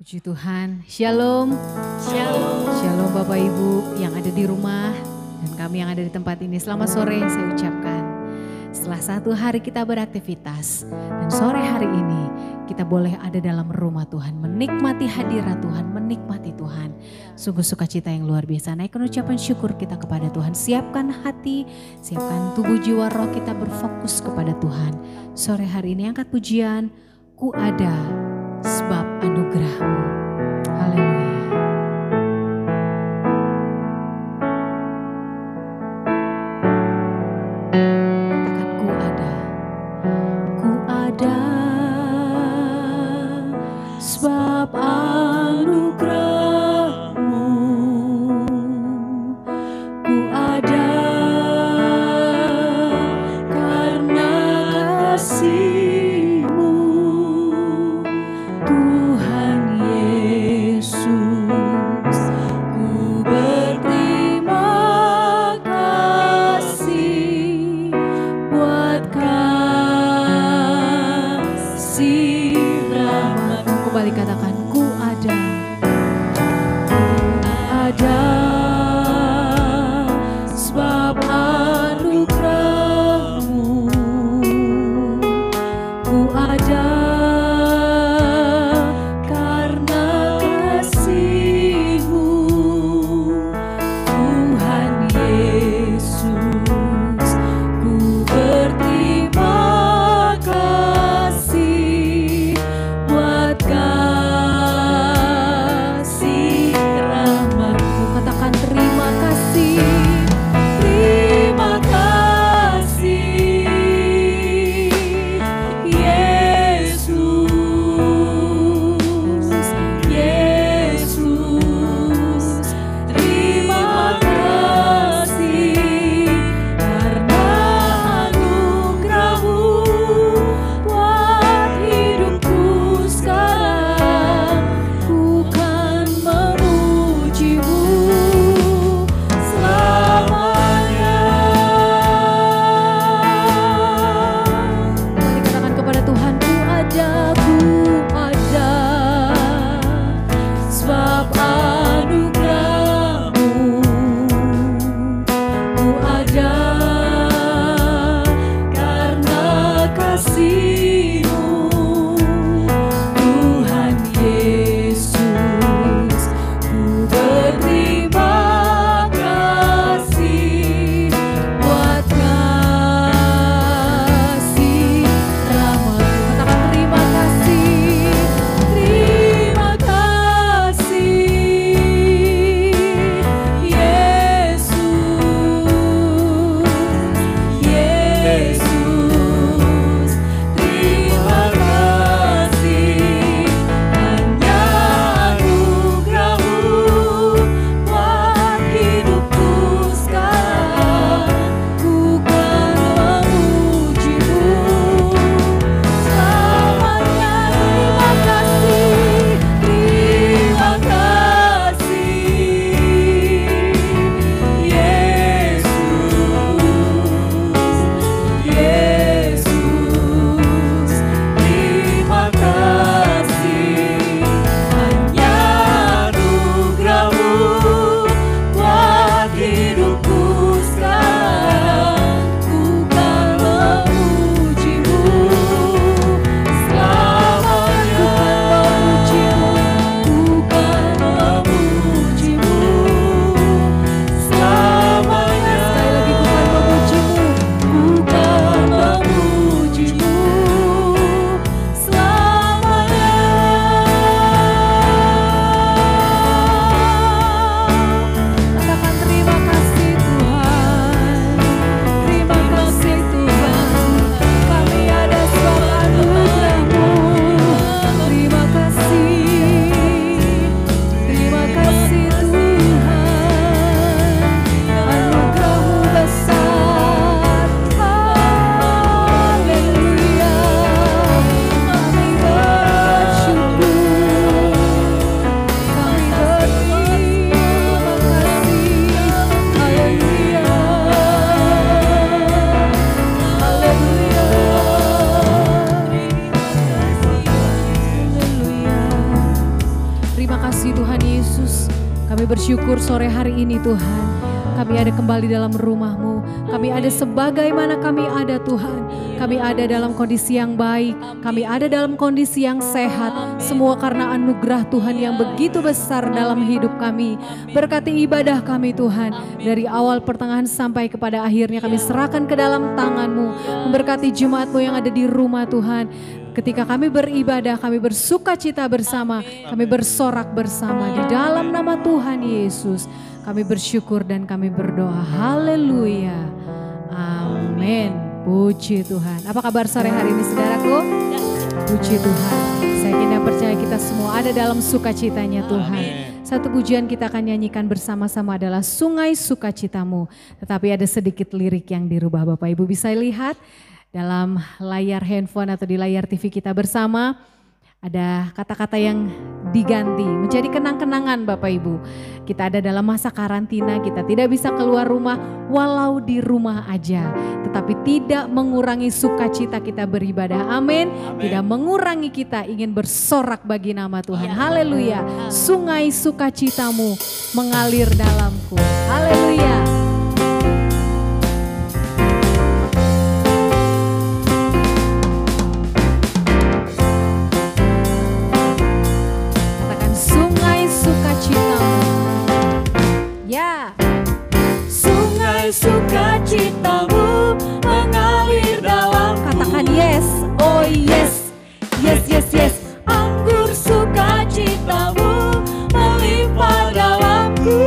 Puji Tuhan, Shalom. Shalom. Shalom Bapak Ibu yang ada di rumah dan kami yang ada di tempat ini. Selamat sore saya ucapkan. Setelah satu hari kita beraktivitas dan sore hari ini kita boleh ada dalam rumah Tuhan. Menikmati hadirat Tuhan, menikmati Tuhan. Sungguh sukacita yang luar biasa. Naikkan ucapan syukur kita kepada Tuhan. Siapkan hati, siapkan tubuh jiwa roh kita berfokus kepada Tuhan. Sore hari ini angkat pujian, ku ada sebab anugerah-Mu. Haleluya. Katakan ku ada. Ku ada sebab anugerah-Mu. Ku ada karena kasih. Katakan ku ada, ada sebab anugerah-Mu. Ku ada karena kasih-Mu, Tuhan Yesus. Ku berterima kasih buat kasih rahmat-Mu. Katakan terima kasih, terima bersyukur sore hari ini Tuhan. Kami ada kembali dalam rumah-Mu. Kami ada sebagaimana kami ada Tuhan. Kami ada dalam kondisi yang baik. Kami ada dalam kondisi yang sehat. Semua karena anugerah Tuhan yang begitu besar dalam hidup kami. Berkati ibadah kami Tuhan. Dari awal pertengahan sampai kepada akhirnya kami serahkan ke dalam tangan-Mu. Memberkati jemaat-Mu yang ada di rumah Tuhan. Ketika kami beribadah, kami bersuka cita bersama. Kami bersorak bersama di dalam nama Tuhan Yesus. Kami bersyukur dan kami berdoa. Haleluya. Amin. Puji Tuhan. Apa kabar sore hari ini saudaraku? Puji Tuhan. Saya kira percaya kita semua ada dalam sukacitanya Tuhan. Satu pujian kita akan nyanyikan bersama-sama adalah Sungai Sukacitamu. Tetapi ada sedikit lirik yang dirubah. Bapak Ibu bisa lihat dalam layar handphone atau di layar TV kita bersama. Ada kata-kata yang diganti menjadi kenang-kenangan Bapak Ibu. Kita ada dalam masa karantina, kita tidak bisa keluar rumah walau di rumah aja. Tetapi tidak mengurangi sukacita kita beribadah. Amin. Tidak mengurangi kita ingin bersorak bagi nama Tuhan. Haleluya. Sungai sukacitamu mengalir dalamku. Haleluya. Ya, sungai sukacitamu mengalir dalam. Katakan yes, oh yes, yes, yes, yes. Anggur sukacitamu melimpah dalamku.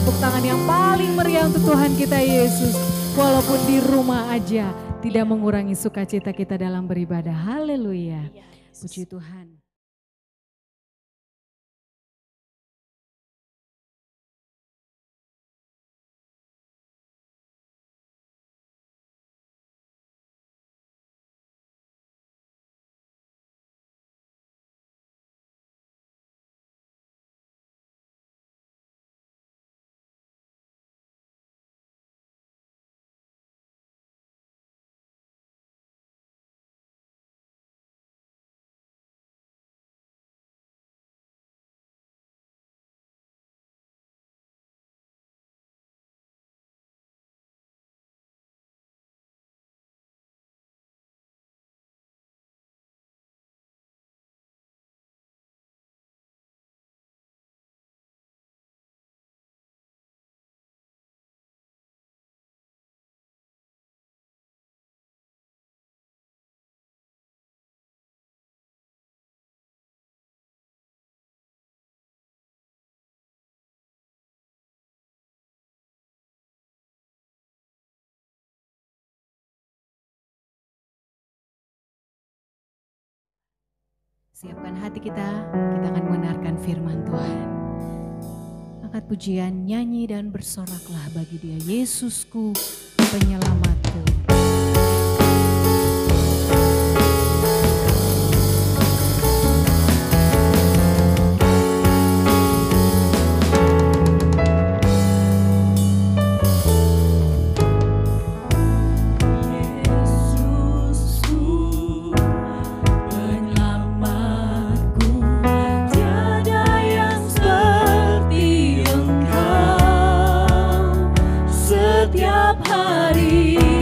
tepuk tangan yang paling meriah untuk Tuhan kita Yesus. Walaupun di rumah aja tidak mengurangi sukacita kita dalam beribadah. Haleluya. Puji Tuhan. Siapkan hati kita akan mendengarkan firman Tuhan. Angkat pujian, nyanyi dan bersoraklah bagi Dia, Yesusku, penyelamatku. Setiap hari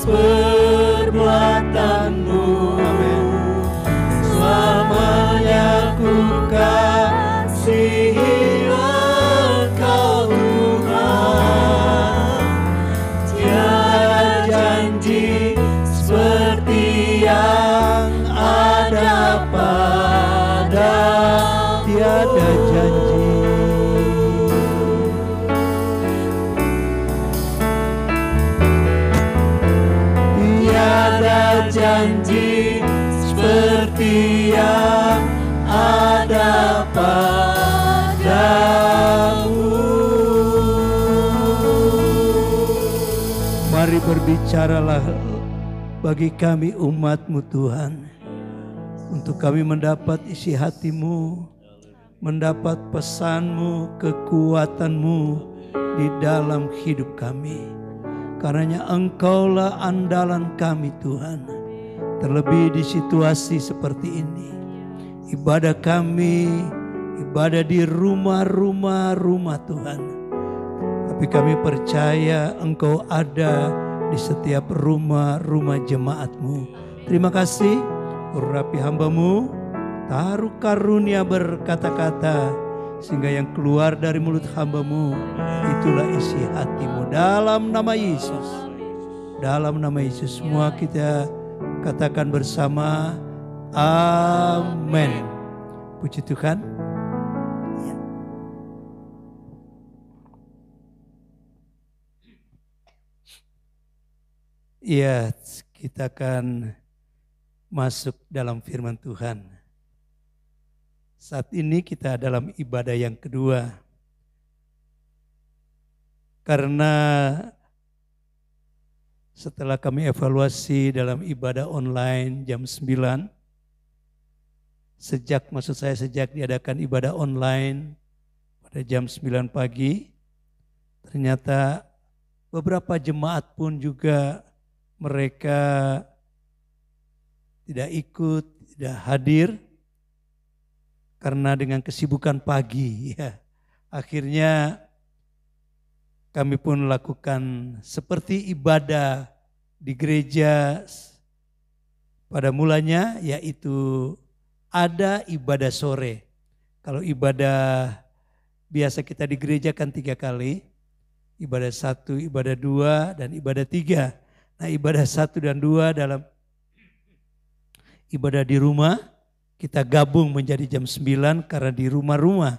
perbuatanmu. Selamanya ku kasihi Engkau Tuhan. Tiada janji seperti yang ada pada, tiada janji. Tiada janji seperti yang ada padamu. Mari berbicaralah bagi kami umat-Mu Tuhan, untuk kami mendapat isi hati-Mu, mendapat pesan-Mu, kekuatan-Mu di dalam hidup kami. Karenanya Engkaulah andalan kami Tuhan, terlebih di situasi seperti ini. Ibadah kami, ibadah di rumah-rumah Tuhan. Tapi kami percaya Engkau ada di setiap rumah-rumah jemaat-Mu. Terima kasih, urapi hamba-Mu, taruh karunia berkata-kata, sehingga yang keluar dari mulut hamba-Mu itulah isi hati-Mu. Dalam nama Yesus, dalam nama Yesus semua kita katakan bersama, amin. Puji Tuhan. Ya, kita akan masuk dalam firman Tuhan. Saat ini kita dalam ibadah yang kedua. Karena setelah kami evaluasi dalam ibadah online jam 9, sejak diadakan ibadah online pada jam 9 pagi, ternyata beberapa jemaat pun juga mereka tidak ikut, tidak hadir karena dengan kesibukan pagi. Ya. Akhirnya kami pun lakukan seperti ibadah di gereja pada mulanya, yaitu ada ibadah sore. Kalau ibadah biasa kita di gereja kan 3 kali, ibadah 1, ibadah 2, dan ibadah 3. Nah, ibadah 1 dan 2 dalam ibadah di rumah kita gabung menjadi jam 9 karena di rumah-rumah.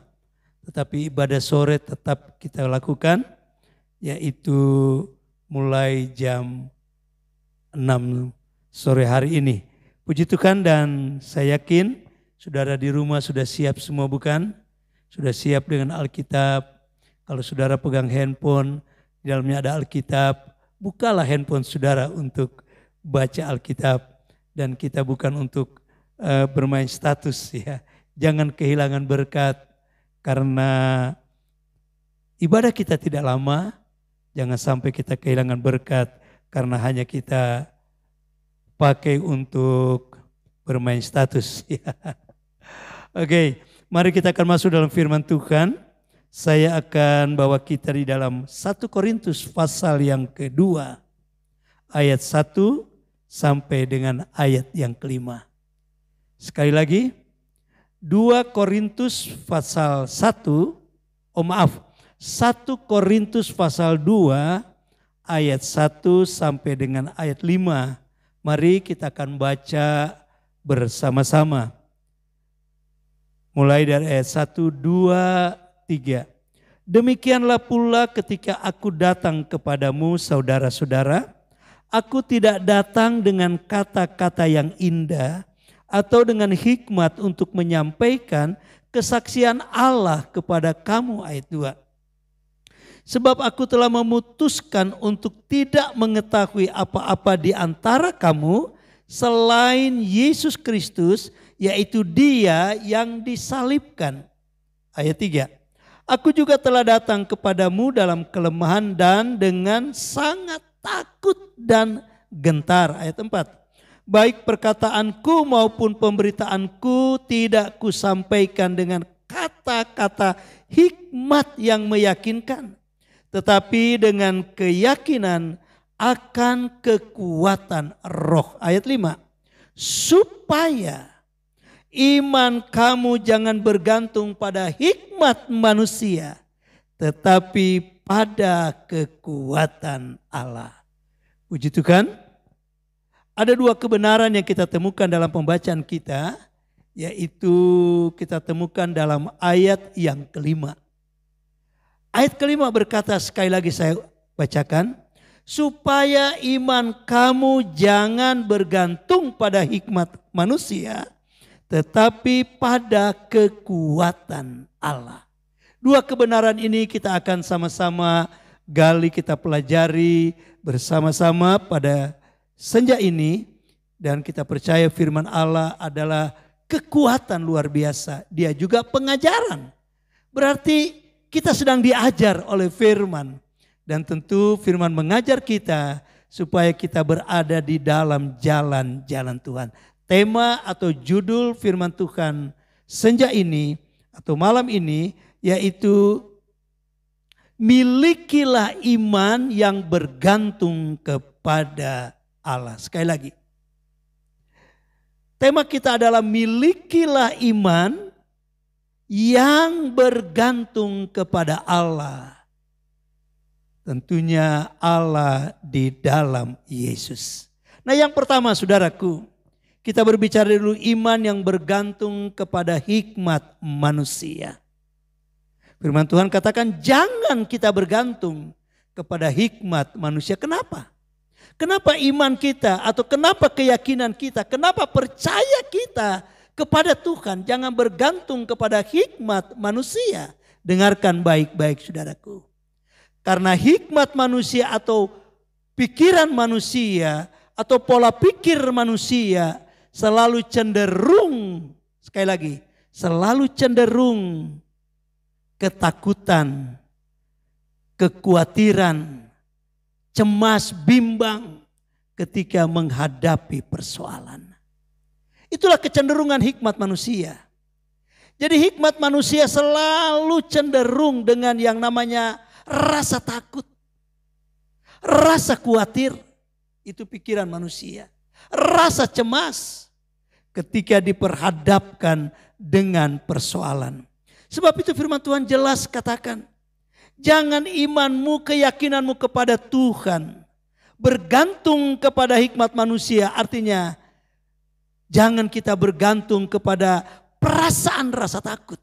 Tetapi ibadah sore tetap kita lakukan, yaitu mulai jam 6 sore hari ini. Puji Tuhan, dan saya yakin saudara di rumah sudah siap semua, bukan? Sudah siap dengan Alkitab. Kalau saudara pegang handphone, di dalamnya ada Alkitab, bukalah handphone saudara untuk baca Alkitab. Dan kita bukan untuk bermain status, ya. Jangan kehilangan berkat karena ibadah kita tidak lama. Jangan sampai kita kehilangan berkat karena hanya kita pakai untuk bermain status. Ya. Oke, mari kita akan masuk dalam firman Tuhan. Saya akan bawa kita di dalam 1 Korintus pasal yang kedua, ayat 1 sampai dengan ayat yang kelima. Sekali lagi, 2 Korintus pasal 1 Korintus pasal 2 ayat 1 sampai dengan ayat 5. Mari kita akan baca bersama-sama. Mulai dari ayat 1, 2, 3. Demikianlah pula ketika aku datang kepadamu saudara-saudara, aku tidak datang dengan kata-kata yang indah atau dengan hikmat untuk menyampaikan kesaksian Allah kepada kamu, ayat 2. Sebab aku telah memutuskan untuk tidak mengetahui apa-apa di antara kamu selain Yesus Kristus, yaitu Dia yang disalibkan. Ayat 3. Aku juga telah datang kepadamu dalam kelemahan dan dengan sangat takut dan gentar. Ayat 4. Baik perkataanku maupun pemberitaanku tidak kusampaikan dengan kata-kata hikmat yang meyakinkan, tetapi dengan keyakinan akan kekuatan roh. Ayat 5. Supaya iman kamu jangan bergantung pada hikmat manusia, tetapi pada kekuatan Allah. Puji Tuhan. Ada dua kebenaran yang kita temukan dalam pembacaan kita, yaitu kita temukan dalam ayat yang kelima. Ayat kelima berkata, sekali lagi saya bacakan, supaya iman kamu jangan bergantung pada hikmat manusia, tetapi pada kekuatan Allah. Dua kebenaran ini kita akan sama-sama gali, kita pelajari bersama-sama pada senja ini, dan kita percaya firman Allah adalah kekuatan luar biasa. Dia juga pengajaran. Berarti kita sedang diajar oleh firman. Dan tentu firman mengajar kita supaya kita berada di dalam jalan-jalan Tuhan. Tema atau judul firman Tuhan senja ini atau malam ini yaitu milikilah iman yang bergantung kepada Allah. Sekali lagi. Tema kita adalah milikilah iman yang bergantung kepada Allah. Tentunya Allah di dalam Yesus. Nah, yang pertama saudaraku, kita berbicara dulu iman yang bergantung kepada hikmat manusia. Firman Tuhan katakan jangan kita bergantung kepada hikmat manusia. Kenapa? Kenapa iman kita atau kenapa keyakinan kita, kenapa percaya kita kepada Tuhan jangan bergantung kepada hikmat manusia. Dengarkan baik-baik saudaraku. Karena hikmat manusia atau pikiran manusia atau pola pikir manusia selalu cenderung, sekali lagi, selalu cenderung ketakutan, kekhawatiran, cemas, bimbang ketika menghadapi persoalan. Itulah kecenderungan hikmat manusia. Jadi hikmat manusia selalu cenderung dengan yang namanya rasa takut, rasa khawatir, itu pikiran manusia. Rasa cemas ketika diperhadapkan dengan persoalan. Sebab itu firman Tuhan jelas katakan, jangan imanmu, keyakinanmu kepada Tuhan bergantung kepada hikmat manusia. Artinya jangan kita bergantung kepada perasaan rasa takut.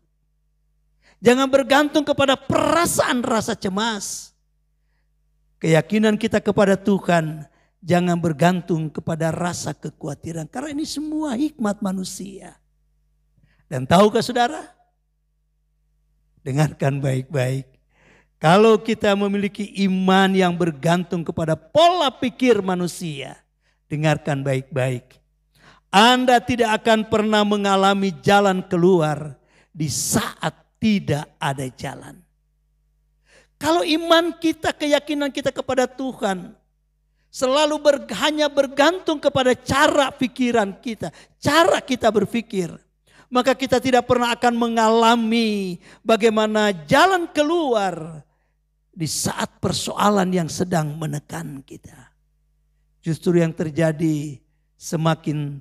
Jangan bergantung kepada perasaan rasa cemas. Keyakinan kita kepada Tuhan jangan bergantung kepada rasa kekhawatiran. Karena ini semua hikmat manusia. Dan tahukah saudara? Dengarkan baik-baik. Kalau kita memiliki iman yang bergantung kepada pola pikir manusia, dengarkan baik-baik. Anda tidak akan pernah mengalami jalan keluar di saat tidak ada jalan. Kalau iman kita, keyakinan kita kepada Tuhan selalu hanya bergantung kepada cara pikiran kita, cara kita berpikir, maka kita tidak pernah akan mengalami bagaimana jalan keluar di saat persoalan yang sedang menekan kita. Justru yang terjadi semakin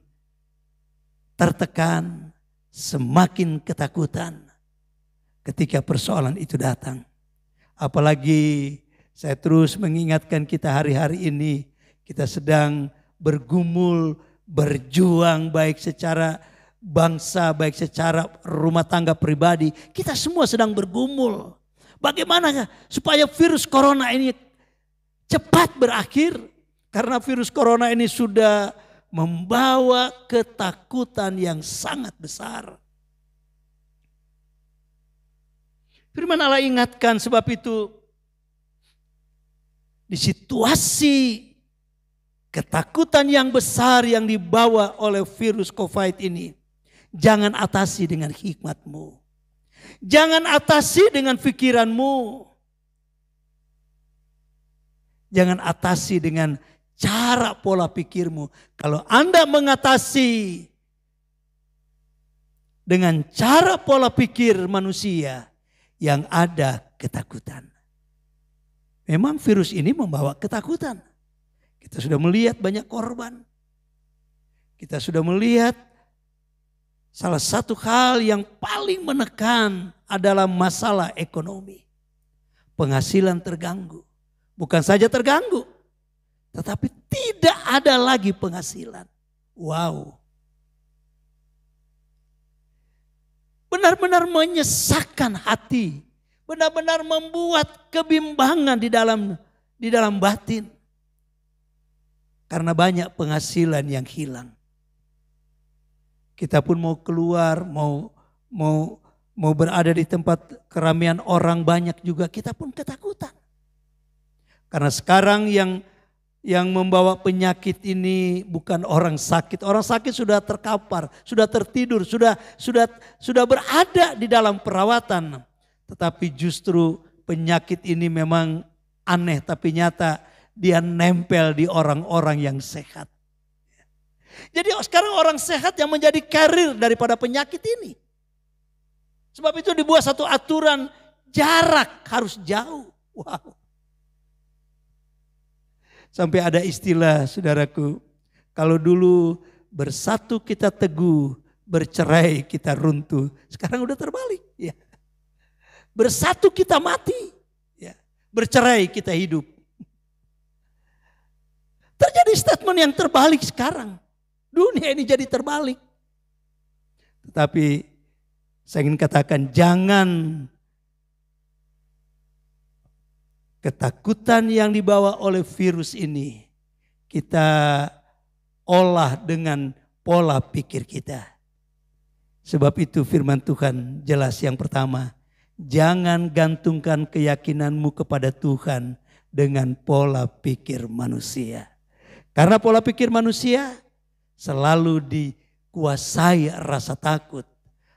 tertekan, semakin ketakutan ketika persoalan itu datang. Apalagi saya terus mengingatkan kita hari-hari ini, kita sedang bergumul, berjuang baik secara bangsa, baik secara rumah tangga pribadi. Kita semua sedang bergumul. Bagaimana supaya virus corona ini cepat berakhir? Karena virus corona ini sudah membawa ketakutan yang sangat besar. Firman Allah ingatkan, sebab itu di situasi ketakutan yang besar yang dibawa oleh virus COVID ini, jangan atasi dengan hikmatmu. Jangan atasi dengan pikiranmu. Jangan atasi dengan cara pola pikirmu. Kalau Anda mengatasi dengan cara pola pikir manusia, yang ada ketakutan. Memang virus ini membawa ketakutan. Kita sudah melihat banyak korban. Kita sudah melihat salah satu hal yang paling menekan adalah masalah ekonomi. Penghasilan terganggu. Bukan saja terganggu, tetapi tidak ada lagi penghasilan. Wow. Benar-benar menyesakkan hati. Benar-benar membuat kebimbangan di dalam batin. Karena banyak penghasilan yang hilang. Kita pun mau keluar, mau berada di tempat keramaian orang banyak juga, kita pun ketakutan. Karena sekarang yang membawa penyakit ini bukan orang sakit. Orang sakit sudah terkapar, sudah tertidur, sudah berada di dalam perawatan. Tetapi justru penyakit ini memang aneh tapi nyata, dia nempel di orang-orang yang sehat. Jadi sekarang orang sehat yang menjadi karir daripada penyakit ini. Sebab itu dibuat satu aturan jarak harus jauh. Wow. Sampai ada istilah, saudaraku, kalau dulu bersatu kita teguh, bercerai kita runtuh. Sekarang udah terbalik. Ya. Bersatu kita mati, ya. Bercerai kita hidup. Terjadi statement yang terbalik sekarang. Dunia ini jadi terbalik. Tetapi saya ingin katakan, jangan ketakutan yang dibawa oleh virus ini kita olah dengan pola pikir kita. Sebab itu firman Tuhan jelas, yang pertama, jangan gantungkan keyakinanmu kepada Tuhan dengan pola pikir manusia. Karena pola pikir manusia selalu dikuasai rasa takut,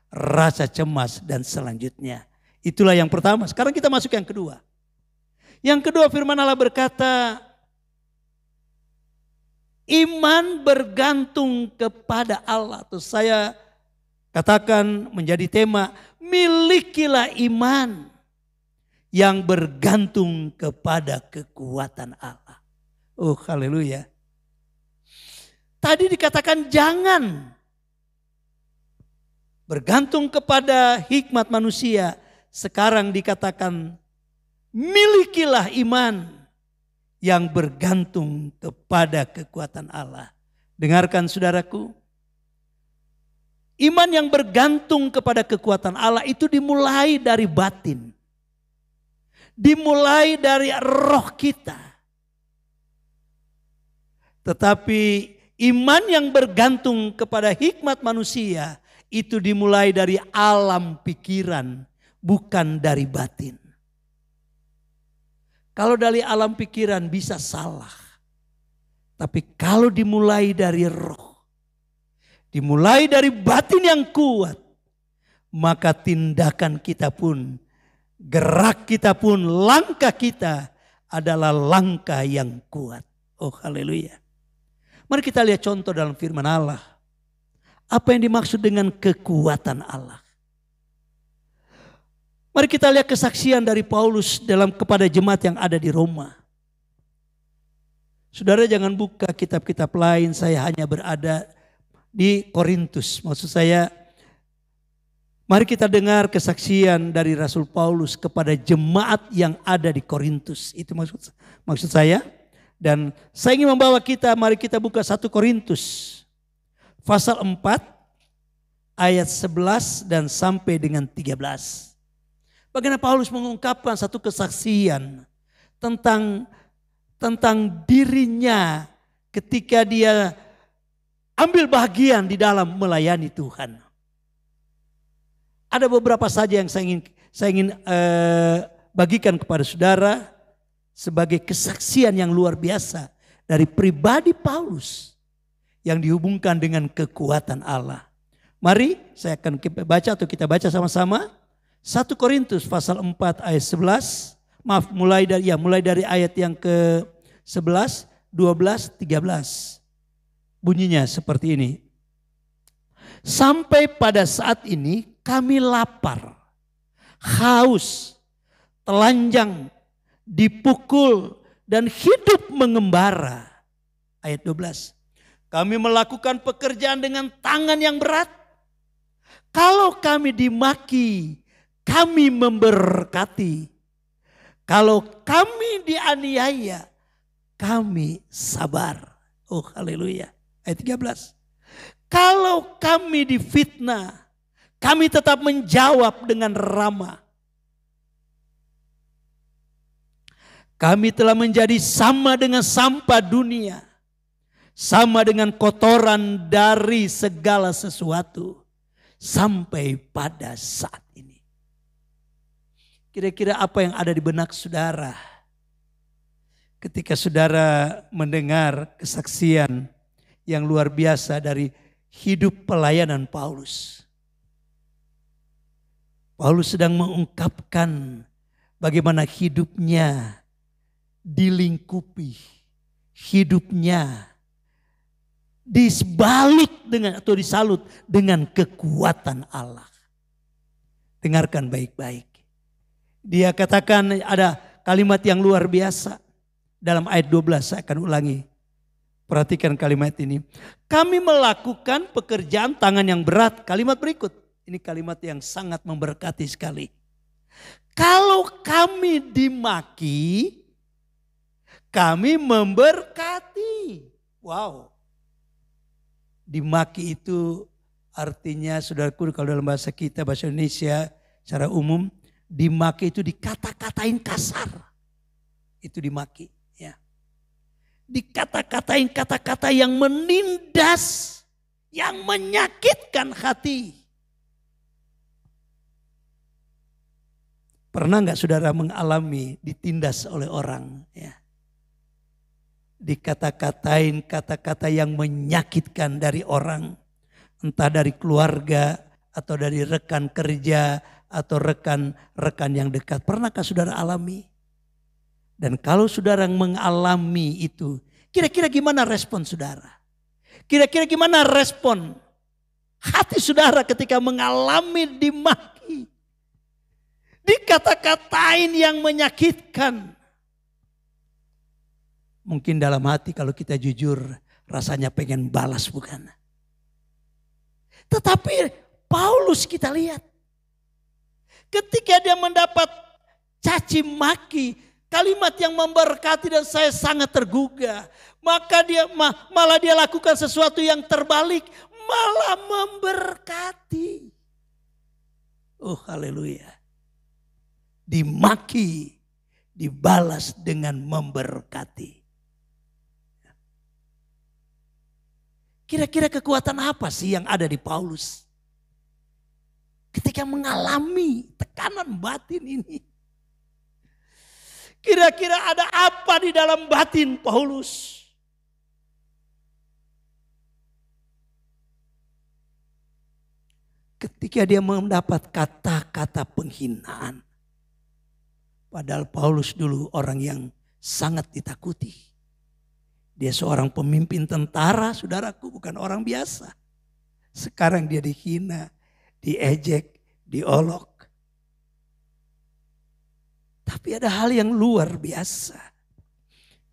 rasa cemas, dan selanjutnya. Itulah yang pertama. Sekarang kita masuk yang kedua. Yang kedua, firman Allah berkata, iman bergantung kepada Allah. Terus saya katakan menjadi tema, milikilah iman yang bergantung kepada kekuatan Allah. Oh, haleluya. Tadi dikatakan jangan bergantung kepada hikmat manusia. Sekarang dikatakan milikilah iman yang bergantung kepada kekuatan Allah. Dengarkan saudaraku. Iman yang bergantung kepada kekuatan Allah itu dimulai dari batin. Dimulai dari roh kita. Tetapi iman yang bergantung kepada hikmat manusia itu dimulai dari alam pikiran, bukan dari batin. Kalau dari alam pikiran bisa salah. Tapi kalau dimulai dari roh, dimulai dari batin yang kuat, maka tindakan kita pun, gerak kita pun, langkah kita adalah langkah yang kuat. Oh, haleluya. Mari kita lihat contoh dalam firman Allah. Apa yang dimaksud dengan kekuatan Allah? Mari kita lihat kesaksian dari Paulus kepada jemaat yang ada di Roma. Saudara jangan buka kitab-kitab lain, saya hanya berada di Korintus. Maksud saya, mari kita dengar kesaksian dari Rasul Paulus kepada jemaat yang ada di Korintus. Itu maksud saya. Dan saya ingin membawa kita, mari kita buka 1 Korintus pasal 4 ayat 11 dan sampai dengan 13. Bagaimana Paulus mengungkapkan satu kesaksian tentang dirinya ketika dia ambil bagian di dalam melayani Tuhan. Ada beberapa saja yang saya ingin bagikan kepada saudara sebagai kesaksian yang luar biasa dari pribadi Paulus yang dihubungkan dengan kekuatan Allah. Mari saya akan baca atau kita baca sama-sama. 1 Korintus pasal 4 ayat 11. Maaf, mulai dari ayat yang ke-11, 12, 13. Bunyinya seperti ini. Sampai pada saat ini kami lapar, haus, telanjang, dipukul dan hidup mengembara. ayat 12. Kami melakukan pekerjaan dengan tangan yang berat. Kalau kami dimaki, kami memberkati. Kalau kami dianiaya, kami sabar. Oh haleluya. Ayat 13. Kalau kami difitnah, kami tetap menjawab dengan ramah. Kami telah menjadi sama dengan sampah dunia. Sama dengan kotoran dari segala sesuatu. Sampai pada saat ini. Kira-kira apa yang ada di benak saudara? Ketika saudara mendengar kesaksian yang luar biasa dari hidup pelayanan Paulus. Paulus sedang mengungkapkan bagaimana hidupnya dilingkupi, hidupnya dibalut dengan atau disalut dengan kekuatan Allah. Dengarkan baik-baik. Dia katakan ada kalimat yang luar biasa. Dalam ayat 12 saya akan ulangi. Perhatikan kalimat ini. Kami melakukan pekerjaan tangan yang berat. Kalimat berikut. Ini kalimat yang sangat memberkati sekali. Kalau kami dimaki, kami memberkati. Wow. Dimaki itu artinya, saudaraku, kalau dalam bahasa kita, bahasa Indonesia secara umum, dimaki itu dikata-katain kasar. Itu dimaki. Ya. Dikata-katain kata-kata yang menindas, yang menyakitkan hati. Pernah nggak saudara mengalami ditindas oleh orang? Ya. Dikata-katain kata-kata yang menyakitkan dari orang. Entah dari keluarga atau dari rekan kerja atau rekan-rekan yang dekat. Pernahkah saudara alami? Dan kalau saudara mengalami itu, kira-kira gimana respon saudara? Kira-kira gimana respon hati saudara ketika mengalami dimaki? Dikata-katain yang menyakitkan. Mungkin dalam hati kalau kita jujur rasanya pengen balas, bukan? Tetapi Paulus kita lihat. Ketika dia mendapat caci maki, kalimat yang memberkati dan saya sangat tergugah. Maka malah dia lakukan sesuatu yang terbalik. Malah memberkati. Oh haleluya. Dimaki, dibalas dengan memberkati. Kira-kira kekuatan apa sih yang ada di Paulus? Ketika mengalami tekanan batin ini. Kira-kira ada apa di dalam batin Paulus? Ketika dia mendapat kata-kata penghinaan. Padahal Paulus dulu orang yang sangat ditakuti. Dia seorang pemimpin tentara, saudaraku, bukan orang biasa. Sekarang dia dihina, diejek, diolok. Tapi ada hal yang luar biasa.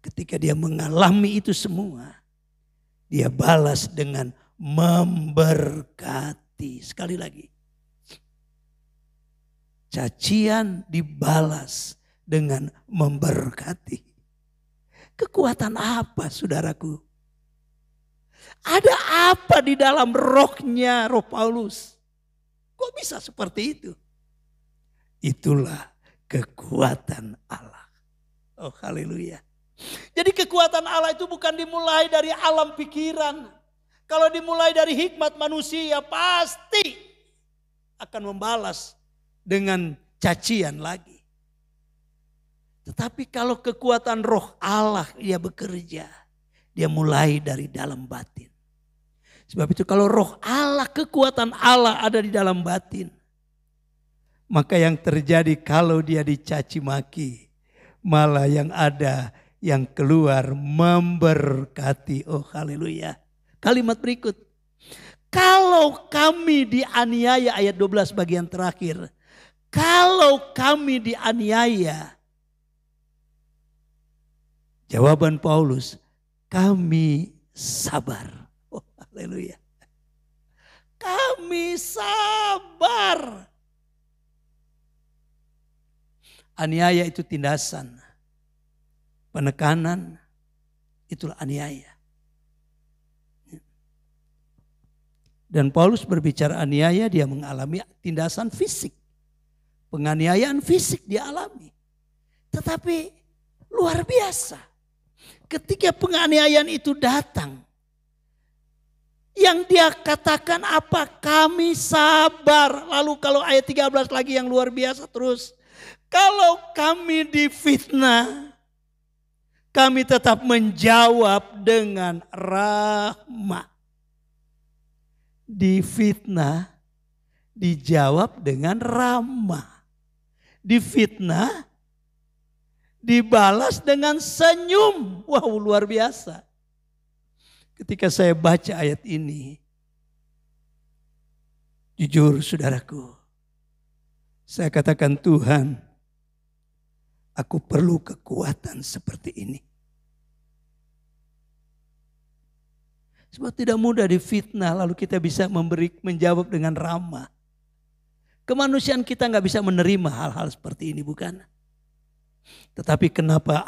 Ketika dia mengalami itu semua, dia balas dengan memberkati. Sekali lagi. Cacian dibalas dengan memberkati. Kekuatan apa saudaraku? Ada apa di dalam rohnya, roh Paulus? Kok bisa seperti itu? Itulah kekuatan Allah. Oh haleluya. Jadi kekuatan Allah itu bukan dimulai dari alam pikiran. Kalau dimulai dari hikmat manusia pasti akan membalas dengan cacian lagi. Tetapi kalau kekuatan roh Allah dia bekerja, dia mulai dari dalam batin. Sebab itu kalau roh Allah, kekuatan Allah ada di dalam batin. Maka yang terjadi kalau dia dicaci maki, malah yang ada, yang keluar memberkati. Oh haleluya. Kalimat berikut. Kalau kami dianiaya, ayat 12 bagian terakhir. Kalau kami dianiaya. Jawaban Paulus, kami sabar. Oh, haleluya. Kami sabar. Aniaya itu tindasan. Penekanan, itulah aniaya. Dan Paulus berbicara aniaya, dia mengalami tindasan fisik. Penganiayaan fisik dia alami. Tetapi luar biasa. Ketika penganiayaan itu datang, yang dia katakan apa? Kami sabar. Lalu kalau ayat 13 lagi yang luar biasa terus. Kalau kami difitnah, kami tetap menjawab dengan rahmat. Difitnah, dijawab dengan ramah. Difitnah, dibalas dengan senyum. Wow, luar biasa. Ketika saya baca ayat ini, jujur saudaraku, saya katakan, Tuhan, aku perlu kekuatan seperti ini. Sebab tidak mudah difitnah lalu kita bisa menjawab dengan ramah. Kemanusiaan kita nggak bisa menerima hal-hal seperti ini, bukan? Tetapi kenapa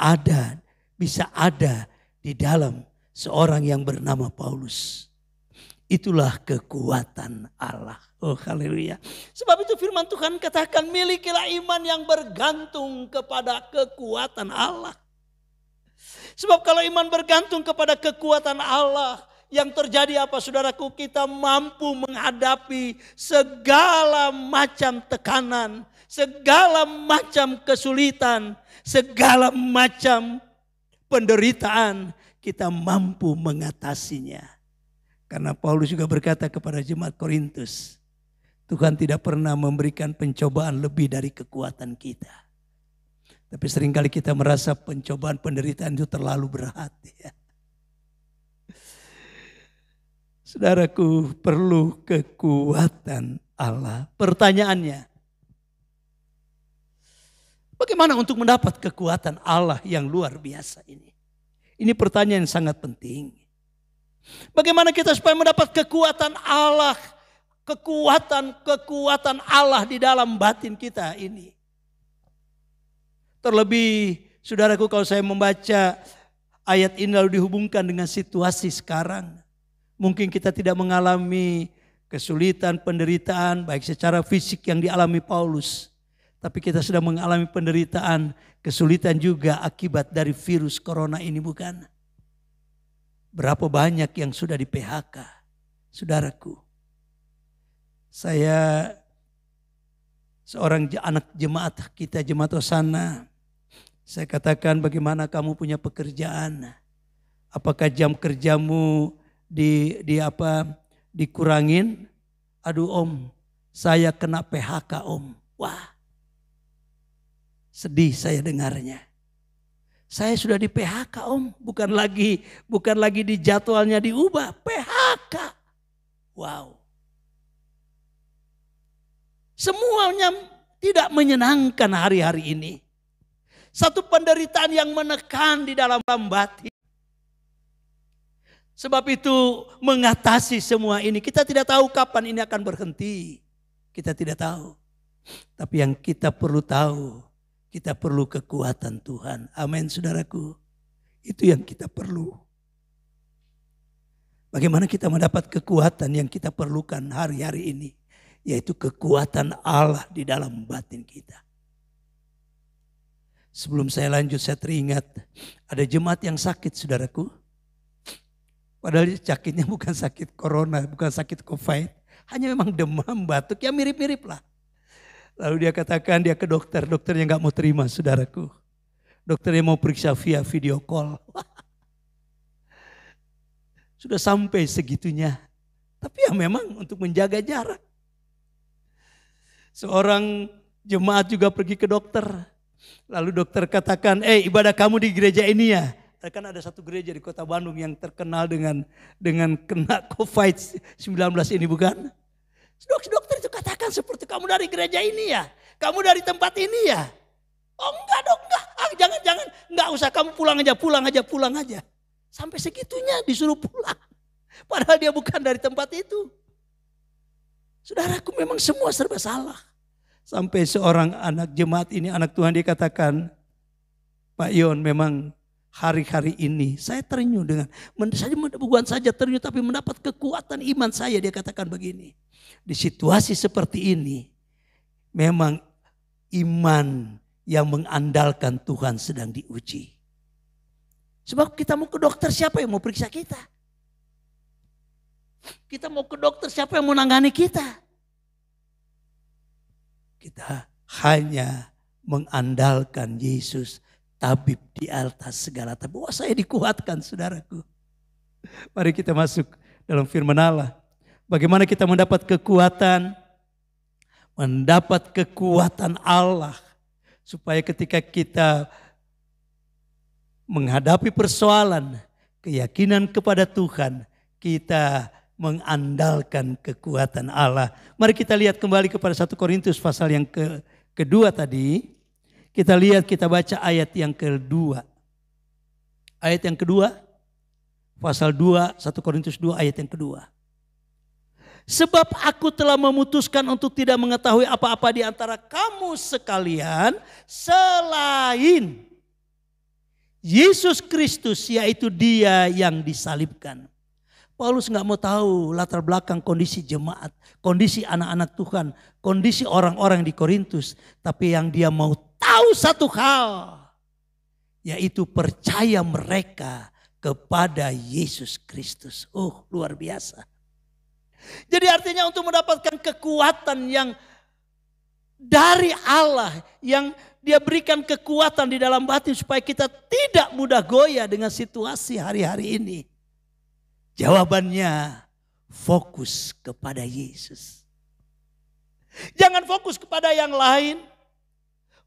bisa ada di dalam seorang yang bernama Paulus. Itulah kekuatan Allah. Oh, haleluya. Sebab itu firman Tuhan katakan, milikilah iman yang bergantung kepada kekuatan Allah. Sebab kalau iman bergantung kepada kekuatan Allah, yang terjadi apa saudaraku? Kita mampu menghadapi segala macam tekanan, segala macam kesulitan, segala macam penderitaan. Kita mampu mengatasinya. Karena Paulus juga berkata kepada jemaat Korintus, Tuhan tidak pernah memberikan pencobaan lebih dari kekuatan kita. Tapi seringkali kita merasa pencobaan penderitaan itu terlalu berat. Ya. Saudaraku, perlu kekuatan Allah. Pertanyaannya, bagaimana untuk mendapat kekuatan Allah yang luar biasa ini? Ini pertanyaan yang sangat penting. Bagaimana kita supaya mendapat kekuatan Allah, kekuatan Allah di dalam batin kita ini? Terlebih, saudaraku, kalau saya membaca ayat ini lalu dihubungkan dengan situasi sekarang. Mungkin kita tidak mengalami kesulitan, penderitaan baik secara fisik yang dialami Paulus. Tapi kita sudah mengalami penderitaan, kesulitan juga akibat dari virus corona ini, bukan? Berapa banyak yang sudah di PHK, saudaraku. Saya seorang anak jemaat kita, jemaat Hosana. Saya katakan, bagaimana kamu punya pekerjaan? Apakah jam kerjamu dikurangin? Aduh om, saya kena PHK om. Wah, sedih saya dengarnya. Saya sudah di PHK om, bukan lagi di jadwalnya diubah, PHK. Wow. Semuanya tidak menyenangkan hari-hari ini. Satu penderitaan yang menekan di dalam batin. Sebab itu mengatasi semua ini, kita tidak tahu kapan ini akan berhenti. Kita tidak tahu. Tapi yang kita perlu tahu, kita perlu kekuatan Tuhan. Amin, saudaraku. Itu yang kita perlu. Bagaimana kita mendapat kekuatan yang kita perlukan hari-hari ini. Yaitu kekuatan Allah di dalam batin kita. Sebelum saya lanjut, saya teringat ada jemaat yang sakit, saudaraku. Padahal sakitnya bukan sakit corona, bukan sakit COVID. Hanya memang demam, batuk, ya mirip-mirip lah. Lalu dia katakan dia ke dokter, dokternya gak mau terima, saudaraku. Dokternya mau periksa via video call. Sudah sampai segitunya. Tapi ya memang untuk menjaga jarak. Seorang jemaat juga pergi ke dokter. Lalu dokter katakan, ibadah kamu di gereja ini ya. Kan ada satu gereja di kota Bandung yang terkenal dengan kena COVID-19 ini, bukan? Dokter itu katakan seperti, kamu dari gereja ini ya? Kamu dari tempat ini ya? Oh enggak dok, enggak. Jangan. Enggak usah, kamu pulang aja. Sampai segitunya disuruh pulang. Padahal dia bukan dari tempat itu. Saudaraku, memang semua serba salah. Sampai seorang anak jemaat ini, anak Tuhan, dia katakan, Pak Yon, memang hari-hari ini saya terenyuh bukan saja terenyuh tapi mendapat kekuatan iman saya. Dia katakan begini, di situasi seperti ini memang iman yang mengandalkan Tuhan sedang diuji. Sebab kita mau ke dokter, siapa yang mau periksa kita? Kita mau ke dokter, siapa yang mau nangani kita? Kita hanya mengandalkan Yesus, tabib di atas segala tabib. Wah, saya dikuatkan, saudaraku. Mari kita masuk dalam firman Allah. Bagaimana kita mendapat kekuatan? Mendapat kekuatan Allah. Supaya ketika kita menghadapi persoalan, keyakinan kepada Tuhan, kita mengandalkan kekuatan Allah. Mari kita lihat kembali kepada 1 Korintus pasal yang kedua tadi. Kita lihat, kita baca ayat yang kedua. Ayat yang kedua, pasal 2, 1 Korintus 2 ayat yang kedua. Sebab aku telah memutuskan untuk tidak mengetahui apa-apa di antara kamu sekalian selain Yesus Kristus, yaitu Dia yang disalibkan. Paulus nggak mau tahu latar belakang kondisi jemaat, kondisi anak-anak Tuhan, kondisi orang-orang di Korintus. Tapi yang dia mau tahu satu hal, yaitu percaya mereka kepada Yesus Kristus. Oh, luar biasa. Jadi artinya untuk mendapatkan kekuatan yang dari Allah, yang Dia berikan kekuatan di dalam batin supaya kita tidak mudah goyah dengan situasi hari-hari ini. Jawabannya fokus kepada Yesus. Jangan fokus kepada yang lain.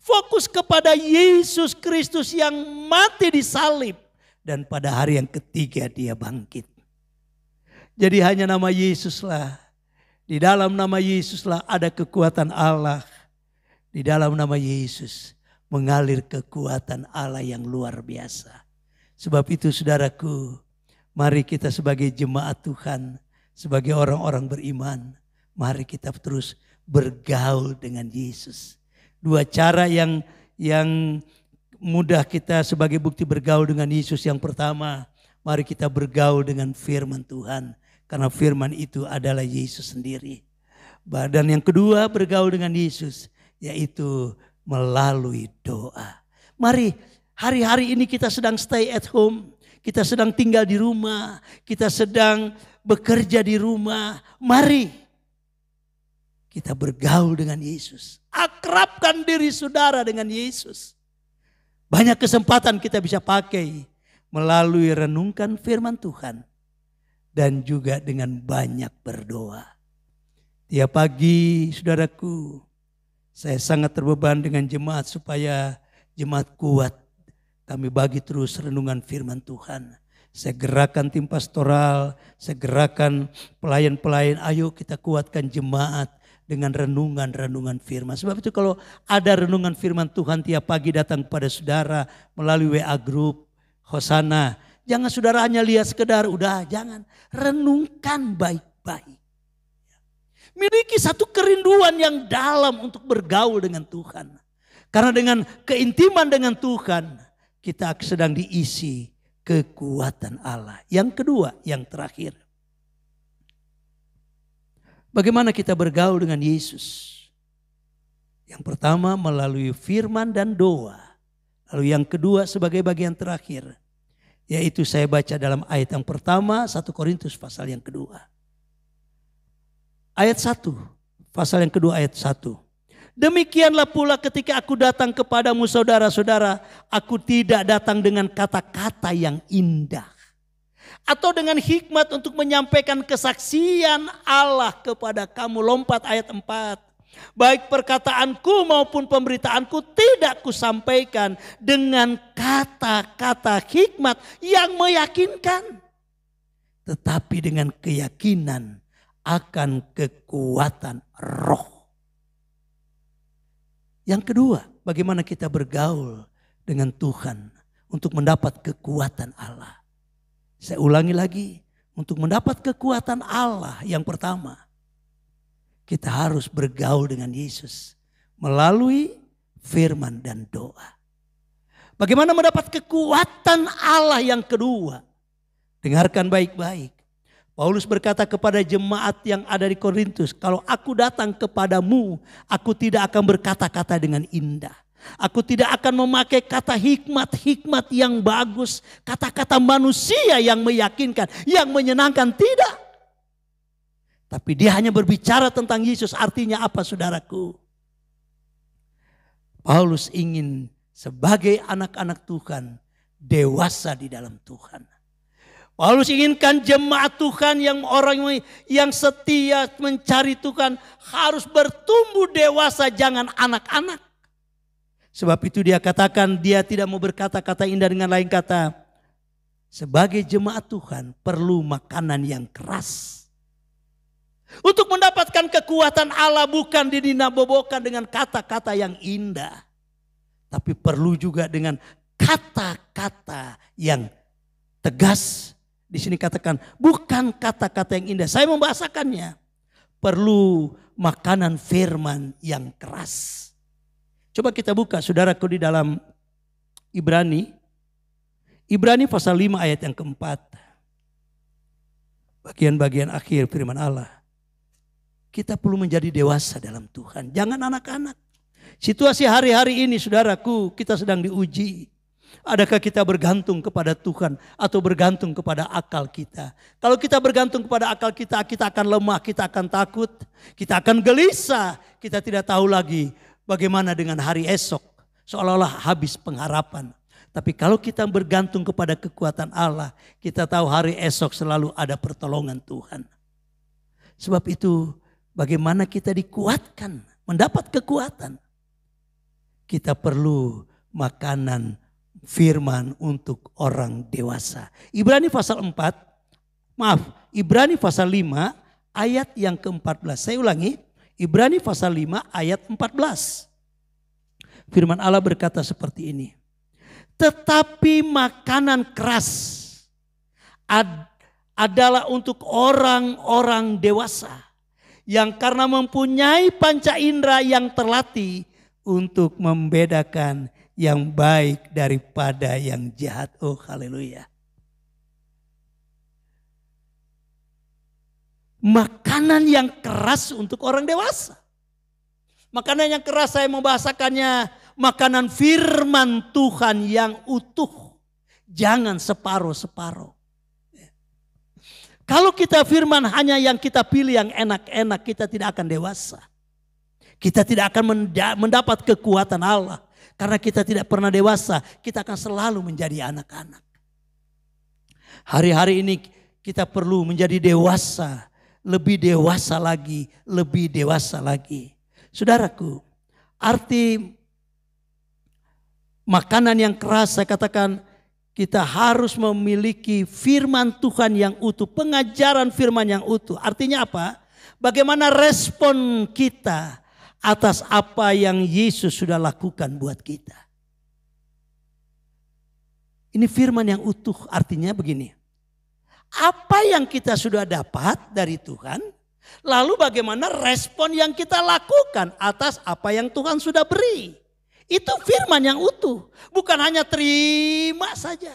Fokus kepada Yesus Kristus yang mati di salib. Dan pada hari yang ketiga Dia bangkit. Jadi hanya nama Yesuslah. Di dalam nama Yesuslah ada kekuatan Allah. Di dalam nama Yesus mengalir kekuatan Allah yang luar biasa. Sebab itu saudaraku, mari kita sebagai jemaat Tuhan, sebagai orang-orang beriman, mari kita terus bergaul dengan Yesus. Dua cara yang mudah kita sebagai bukti bergaul dengan Yesus. Yang pertama, mari kita bergaul dengan firman Tuhan. Karena firman itu adalah Yesus sendiri. Dan yang kedua, bergaul dengan Yesus, yaitu melalui doa. Mari, hari-hari ini kita sedang stay at home. Kita sedang tinggal di rumah. Kita sedang bekerja di rumah. Mari kita bergaul dengan Yesus. Akrabkan diri saudara dengan Yesus. Banyak kesempatan kita bisa pakai melalui renungkan firman Tuhan. Dan juga dengan banyak berdoa. Tiap pagi saudaraku, saya sangat terbeban dengan jemaat supaya jemaat kuat. Kami bagi terus renungan firman Tuhan. Saya gerakan tim pastoral, saya gerakan pelayan-pelayan. Ayo kita kuatkan jemaat dengan renungan-renungan firman. Sebab itu kalau ada renungan firman Tuhan tiap pagi datang kepada saudara melalui WA group, Hosana. Jangan saudara hanya lihat sekedar, udah jangan. Renungkan baik-baik. Miliki satu kerinduan yang dalam untuk bergaul dengan Tuhan. Karena dengan keintiman dengan Tuhan, kita sedang diisi kekuatan Allah. Yang kedua, yang terakhir. Bagaimana kita bergaul dengan Yesus? Yang pertama melalui firman dan doa. Lalu yang kedua sebagai bagian terakhir. Yaitu saya baca dalam ayat yang pertama 1 Korintus pasal yang kedua. Ayat 1, pasal yang kedua ayat 1. Demikianlah pula ketika aku datang kepadamu saudara-saudara, aku tidak datang dengan kata-kata yang indah. Atau dengan hikmat untuk menyampaikan kesaksian Allah kepada kamu. Lompat ayat 4. Baik perkataanku maupun pemberitaanku tidak kusampaikan dengan kata-kata hikmat yang meyakinkan. Tetapi dengan keyakinan akan kekuatan roh. Yang kedua, bagaimana kita bergaul dengan Tuhan untuk mendapat kekuatan Allah. Saya ulangi lagi, untuk mendapat kekuatan Allah yang pertama, kita harus bergaul dengan Yesus melalui firman dan doa. Bagaimana mendapat kekuatan Allah yang kedua? Dengarkan baik-baik. Paulus berkata kepada jemaat yang ada di Korintus, kalau aku datang kepadamu, aku tidak akan berkata-kata dengan indah. Aku tidak akan memakai kata hikmat-hikmat yang bagus, kata-kata manusia yang meyakinkan, yang menyenangkan, tidak. Tapi dia hanya berbicara tentang Yesus. Artinya apa, saudaraku? Paulus ingin sebagai anak-anak Tuhan dewasa di dalam Tuhan. Paulus inginkan jemaat Tuhan yang orang yang setia mencari Tuhan harus bertumbuh dewasa, jangan anak-anak. Sebab itu dia katakan dia tidak mau berkata-kata indah, dengan lain kata, sebagai jemaat Tuhan perlu makanan yang keras. Untuk mendapatkan kekuatan Allah bukan didinabobokan dengan kata-kata yang indah. Tapi perlu juga dengan kata-kata yang tegas. Di sini katakan bukan kata-kata yang indah. Saya membahasakannya. Perlu makanan firman yang keras. Coba kita buka saudaraku di dalam Ibrani. Ibrani pasal 5 ayat yang keempat. Bagian-bagian akhir firman Allah. Kita perlu menjadi dewasa dalam Tuhan. Jangan anak-anak. Situasi hari-hari ini saudaraku, kita sedang diuji. Adakah kita bergantung kepada Tuhan atau bergantung kepada akal kita? Kalau kita bergantung kepada akal kita, kita akan lemah, kita akan takut, kita akan gelisah. Kita tidak tahu lagi bagaimana dengan hari esok, seolah-olah habis pengharapan. Tapi kalau kita bergantung kepada kekuatan Allah, kita tahu hari esok selalu ada pertolongan Tuhan. Sebab itu bagaimana kita dikuatkan, mendapat kekuatan. Kita perlu makanan firman untuk orang dewasa. Ibrani pasal 5 ayat yang ke-14. Saya ulangi, Ibrani pasal 5 ayat 14. Firman Allah berkata seperti ini. Tetapi makanan keras adalah untuk orang-orang dewasa yang karena mempunyai panca indera yang terlatih untuk membedakan yang baik daripada yang jahat. Oh haleluya. Makanan yang keras untuk orang dewasa. Makanan yang keras saya membahasakannya makanan firman Tuhan yang utuh. Jangan separuh-separuh. Kalau kita firman hanya yang kita pilih yang enak-enak, kita tidak akan dewasa. Kita tidak akan mendapat kekuatan Allah. Karena kita tidak pernah dewasa, kita akan selalu menjadi anak-anak. Hari-hari ini kita perlu menjadi dewasa, lebih dewasa lagi, lebih dewasa lagi. Saudaraku, arti makanan yang keras saya katakan kita harus memiliki firman Tuhan yang utuh, pengajaran firman yang utuh. Artinya apa? Bagaimana respon kita atas apa yang Yesus sudah lakukan buat kita. Ini firman yang utuh, artinya begini. Apa yang kita sudah dapat dari Tuhan, lalu bagaimana respon yang kita lakukan atas apa yang Tuhan sudah beri. Itu firman yang utuh, bukan hanya terima saja.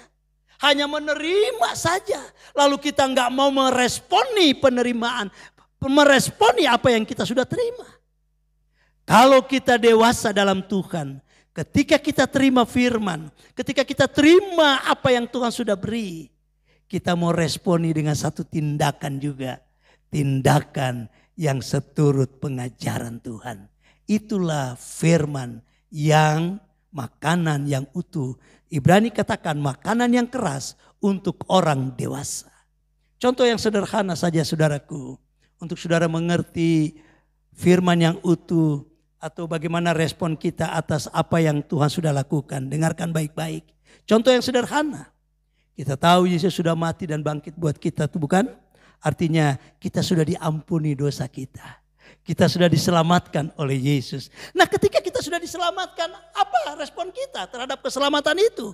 Hanya menerima saja, lalu kita nggak mau meresponi penerimaan, meresponi apa yang kita sudah terima. Kalau kita dewasa dalam Tuhan, ketika kita terima firman, ketika kita terima apa yang Tuhan sudah beri, kita mau responi dengan satu tindakan juga. Tindakan yang seturut pengajaran Tuhan. Itulah firman yang makanan yang utuh. Ibrani katakan makanan yang keras untuk orang dewasa. Contoh yang sederhana saja saudaraku. Untuk saudara mengerti firman yang utuh. Atau bagaimana respon kita atas apa yang Tuhan sudah lakukan. Dengarkan baik-baik. Contoh yang sederhana. Kita tahu Yesus sudah mati dan bangkit buat kita, itu bukan? Artinya kita sudah diampuni dosa kita. Kita sudah diselamatkan oleh Yesus. Nah ketika kita sudah diselamatkan, apa respon kita terhadap keselamatan itu?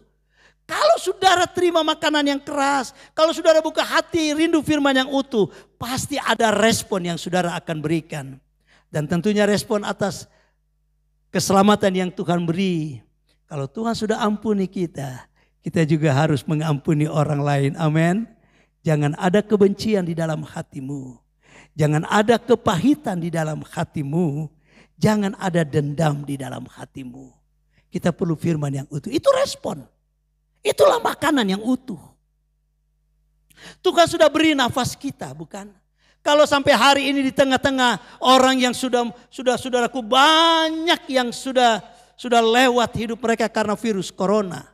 Kalau saudara terima makanan yang keras, kalau saudara buka hati rindu firman yang utuh, pasti ada respon yang saudara akan berikan. Dan tentunya respon atas keselamatan yang Tuhan beri. Kalau Tuhan sudah ampuni kita, kita juga harus mengampuni orang lain. Amin. Jangan ada kebencian di dalam hatimu. Jangan ada kepahitan di dalam hatimu. Jangan ada dendam di dalam hatimu. Kita perlu firman yang utuh. Itu respon. Itulah makanan yang utuh. Tuhan sudah beri nafas kita, bukan? Kalau sampai hari ini di tengah-tengah orang yang saudaraku banyak yang sudah lewat hidup mereka karena virus corona.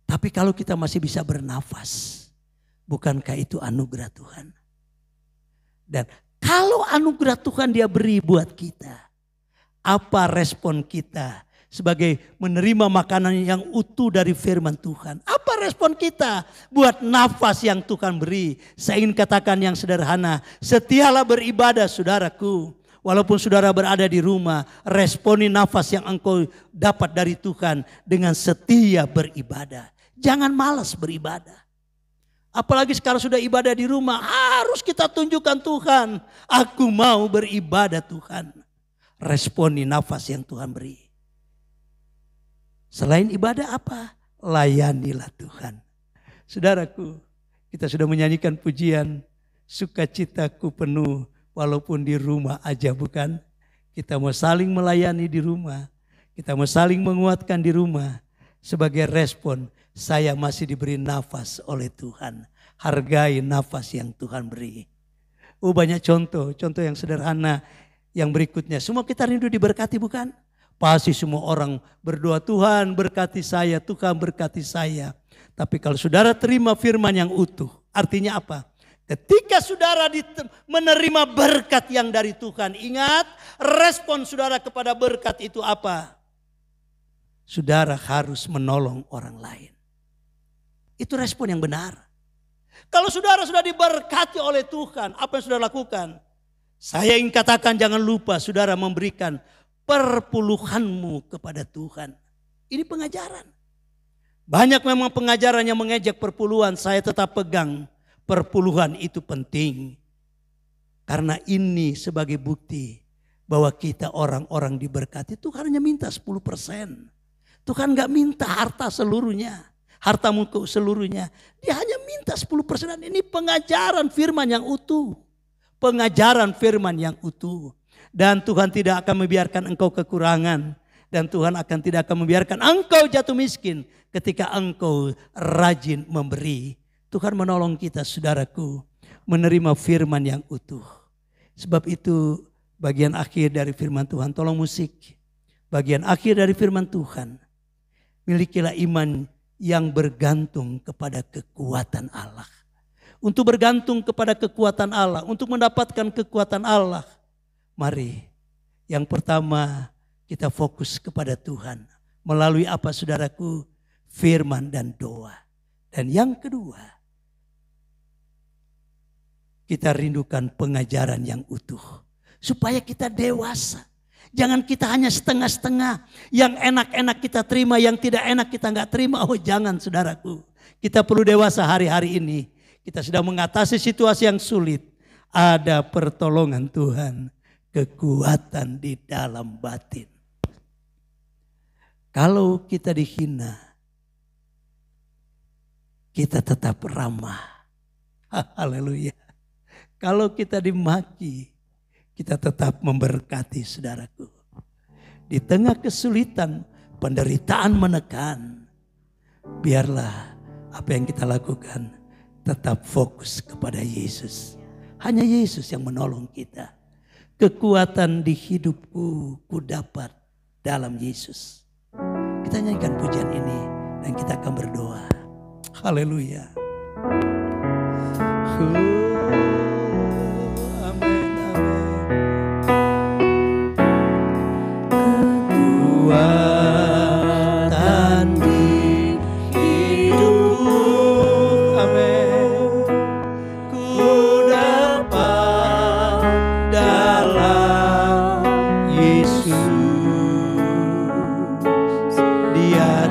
Tapi kalau kita masih bisa bernafas, bukankah itu anugerah Tuhan? Dan kalau anugerah Tuhan dia beri buat kita, apa respon kita sebagai menerima makanan yang utuh dari firman Tuhan? Apa respon kita buat nafas yang Tuhan beri? Saya ingin katakan yang sederhana, setialah beribadah saudaraku. Walaupun saudara berada di rumah, responi nafas yang engkau dapat dari Tuhan dengan setia beribadah. Jangan malas beribadah. Apalagi sekarang sudah ibadah di rumah, harus kita tunjukkan Tuhan. Aku mau beribadah Tuhan. Responi nafas yang Tuhan beri. Selain ibadah apa? Layanilah Tuhan. Saudaraku, kita sudah menyanyikan pujian, sukacitaku penuh walaupun di rumah aja, bukan? Kita mau saling melayani di rumah. Kita mau saling menguatkan di rumah. Sebagai respon, saya masih diberi nafas oleh Tuhan. Hargai nafas yang Tuhan beri. Banyak contoh yang sederhana. Yang berikutnya, semua kita rindu diberkati, bukan? Pasti semua orang berdoa, Tuhan berkati saya, Tuhan berkati saya. Tapi kalau saudara terima firman yang utuh, artinya apa? Ketika saudara menerima berkat yang dari Tuhan, ingat respon saudara kepada berkat itu apa? Saudara harus menolong orang lain. Itu respon yang benar. Kalau saudara sudah diberkati oleh Tuhan, apa yang saudara lakukan? Saya ingin katakan jangan lupa saudara memberikan perpuluhanmu kepada Tuhan. Ini pengajaran. Banyak memang pengajaran yang mengejek perpuluhan, saya tetap pegang. Perpuluhan itu penting. Karena ini sebagai bukti bahwa kita orang-orang diberkati. Tuhan hanya minta 10%. Tuhan gak minta harta seluruhnya. Hartamu seluruhnya. Dia hanya minta 10%. Ini pengajaran firman yang utuh. Pengajaran firman yang utuh. Dan Tuhan tidak akan membiarkan engkau kekurangan. Dan Tuhan tidak akan membiarkan engkau jatuh miskin ketika engkau rajin memberi. Tuhan menolong kita saudaraku menerima firman yang utuh. Sebab itu bagian akhir dari firman Tuhan. Tolong musik. Bagian akhir dari firman Tuhan. Milikilah iman yang bergantung kepada kekuatan Allah. Untuk bergantung kepada kekuatan Allah. Untuk mendapatkan kekuatan Allah. Mari yang pertama kita fokus kepada Tuhan. Melalui apa saudaraku? Firman dan doa. Dan yang kedua, kita rindukan pengajaran yang utuh. Supaya kita dewasa. Jangan kita hanya setengah-setengah. Yang enak-enak kita terima, yang tidak enak kita nggak terima. Oh jangan saudaraku. Kita perlu dewasa hari-hari ini. Kita sedang mengatasi situasi yang sulit. Ada pertolongan Tuhan. Kekuatan di dalam batin. Kalau kita dihina, kita tetap ramah. Haleluya. Kalau kita dimaki, kita tetap memberkati saudaraku. Di tengah kesulitan, penderitaan menekan, biarlah apa yang kita lakukan tetap fokus kepada Yesus. Hanya Yesus yang menolong kita. Kekuatan di hidupku ku dapat dalam Yesus. Kita nyanyikan pujian ini dan kita akan berdoa. Haleluya. Amin, amin. Kekuatan di hidupku, amin. Ku dapat dalam Yesus. Dia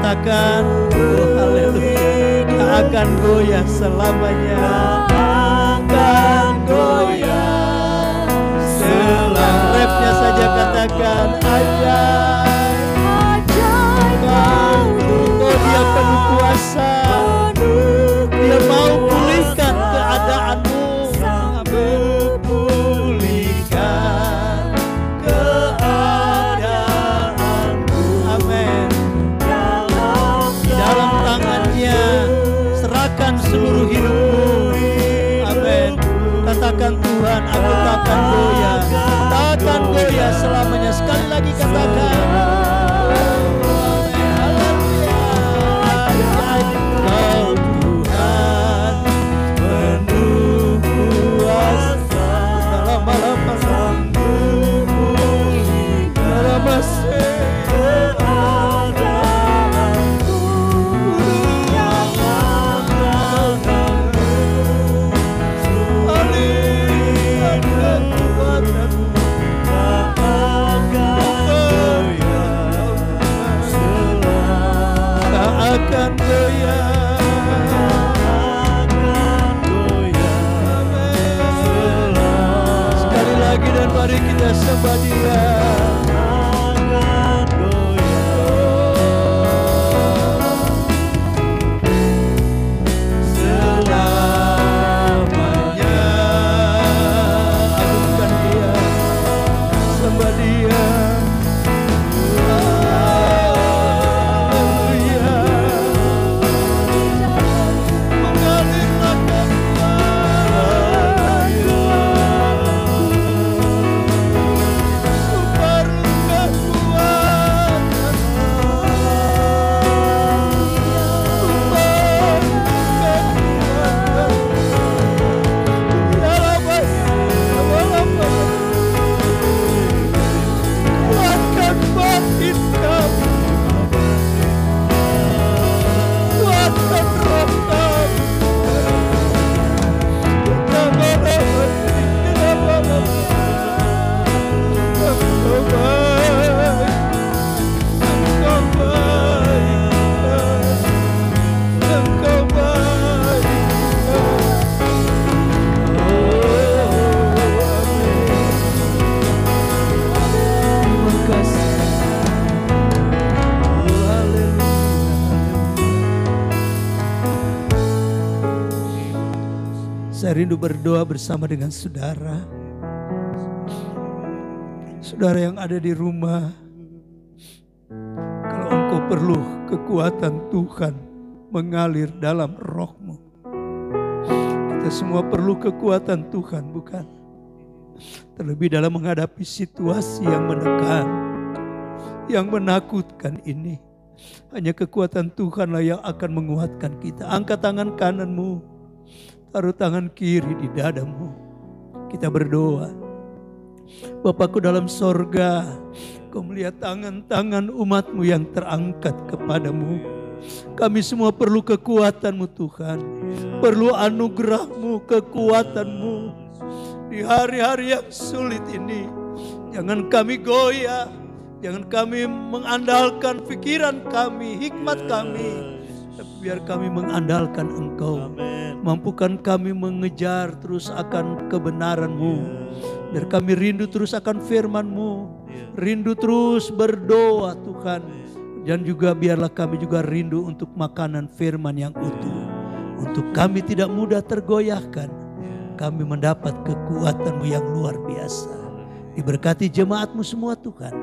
katakan, oh haleluya, tak akan goyah selamanya. akan goyah selamanya. Rapnya saja katakan, ajaib, Dia penuh kuasa, Dia mau pulihkan keadaanmu. Amin. Pulihkan keadaanmu. Amin. Dalam Dalam tangannya serahkan seluruh hidupmu. Amin. Katakan, Tuhan, aku tak akan goyah, tak akan goyah selamanya. Sekali lagi katakan, Amin. Haleluya. Engkau Tuhan penuh kuasa, dalam malam akan goyah. Sekali lagi dan mari kita sembah Dia. Selamanya agungkan Dia, sembah Dia. Saya rindu berdoa bersama dengan saudara. Saudara yang ada di rumah, kalau engkau perlu kekuatan Tuhan mengalir dalam rohmu. Kita semua perlu kekuatan Tuhan, bukan? Terlebih dalam menghadapi situasi yang menekan, yang menakutkan ini. Hanya kekuatan Tuhanlah yang akan menguatkan kita. Angkat tangan kananmu, taruh tangan kiri di dadamu. Kita berdoa. Bapakku dalam sorga, Kau melihat tangan-tangan umatmu yang terangkat kepadamu. Kami semua perlu kekuatan-Mu Tuhan. Perlu anugerah-Mu, kekuatan-Mu. Di hari-hari yang sulit ini, jangan kami goyah. Jangan kami mengandalkan pikiran kami, hikmat kami. Tapi biar kami mengandalkan Engkau. Mampukan kami mengejar terus akan kebenaran-Mu. Biar kami rindu terus akan firman-Mu. Rindu terus berdoa Tuhan. Dan juga biarlah kami juga rindu untuk makanan firman yang utuh. Untuk kami tidak mudah tergoyahkan. Kami mendapat kekuatan-Mu yang luar biasa. Diberkati jemaat-Mu semua Tuhan.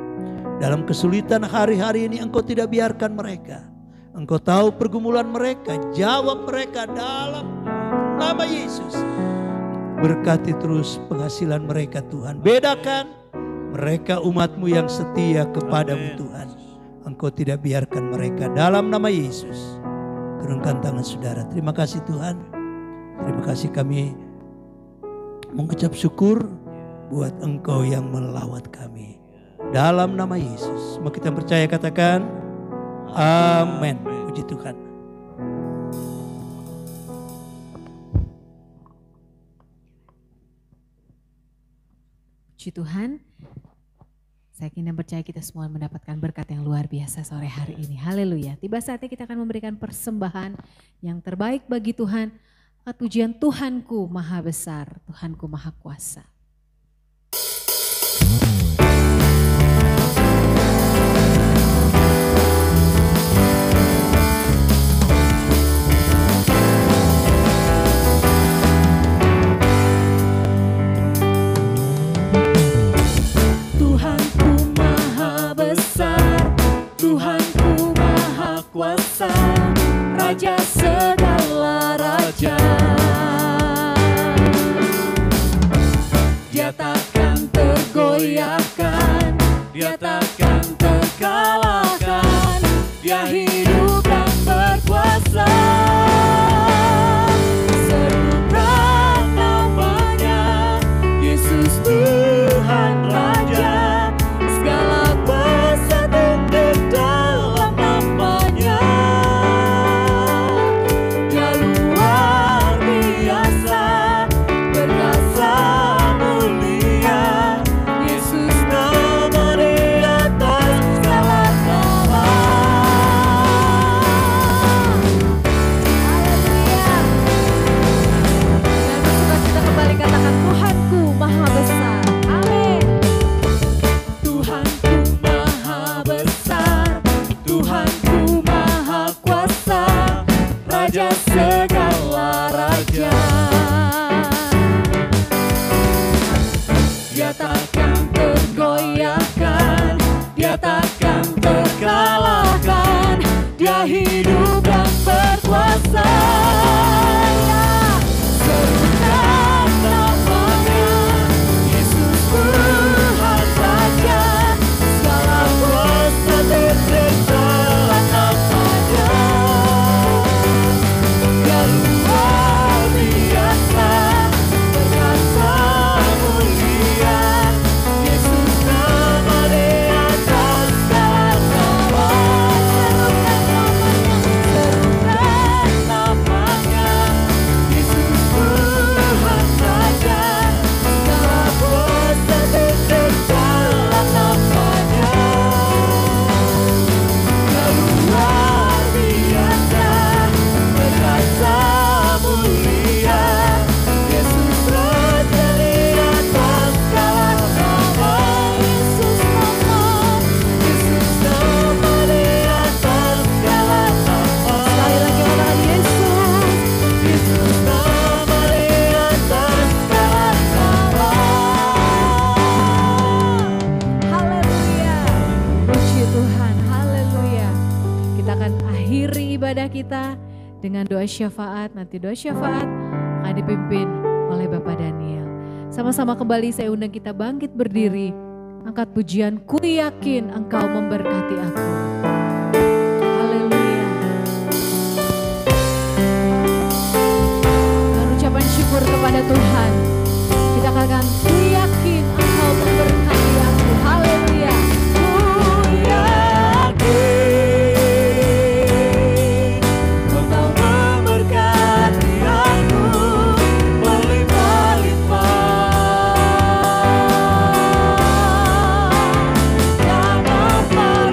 Dalam kesulitan hari-hari ini Engkau tidak biarkan mereka. Engkau tahu pergumulan mereka, jawab mereka dalam nama Yesus. Berkati terus penghasilan mereka Tuhan. Bedakan mereka umat-Mu yang setia kepadamu Tuhan. Engkau tidak biarkan mereka dalam nama Yesus. Gerungkan tangan saudara. Terima kasih Tuhan. Terima kasih kami mengucap syukur buat Engkau yang melawat kami. Dalam nama Yesus. Semua kita percaya katakan amin. Puji Tuhan. Puji Tuhan. Saya yakin dan percaya kita semua mendapatkan berkat yang luar biasa sore hari ini. Haleluya. Tiba saatnya kita akan memberikan persembahan yang terbaik bagi Tuhan. Pujian Tuhanku Maha Besar, Tuhanku Maha Kuasa. Tuhanku Maha Kuasa, Raja segala raja. Dia takkan tergoyahkan, Dia takkan terkalahkan. Dia hidup dan berkuasa. Serukan namanya, Yesus Tuhan Raja. Segala kuasa tunduk dalam namanya. Dia luar biasa, perkasa mulia. Yesus nama di atas segala nama. Haleluya. Dan bersuka kita kembali katakan Tuhanku Maha Besar. Amin. Tuhanku Maha Besar, Tuhanku Maha Kuasa, Raja segala raja. Dia takkan tergoyahkan, Dia takkan terkalahkan. Dia hidup dan berkuasa. Serukan namanya, Yesus Tuhan Raja. Segala kuasa tunduk dalam namanya. Dia luar biasa, perkasa mulia. Yesus nama di atas segala nama. Serukan namanya, Yesus Tuhan Raja. Segala kuasa tunduk dalam namanya. Dia luar biasa, perkasa mulia. Yesus Raja di atas segala nama. Yesus nama di atas segala nama. Sekali lagi katakan Yesus. Yesus nama di atas segala nama. Haleluya. Puji Tuhan. Haleluya. Kita akan akhiri ibadah kita dengan doa syafaat. Nanti doa syafaat akan dipimpin oleh Bapak Daniel. Sama-sama kembali saya undang kita bangkit berdiri. Angkat pujian, ku yakin engkau memberkati aku. Haleluya. Dan ucapan syukur kepada Tuhan. Kita katakan, ku yakin engkau memberkati aku. Haleluya. Engkau memberkati aku berlimpah-limpah. Jangan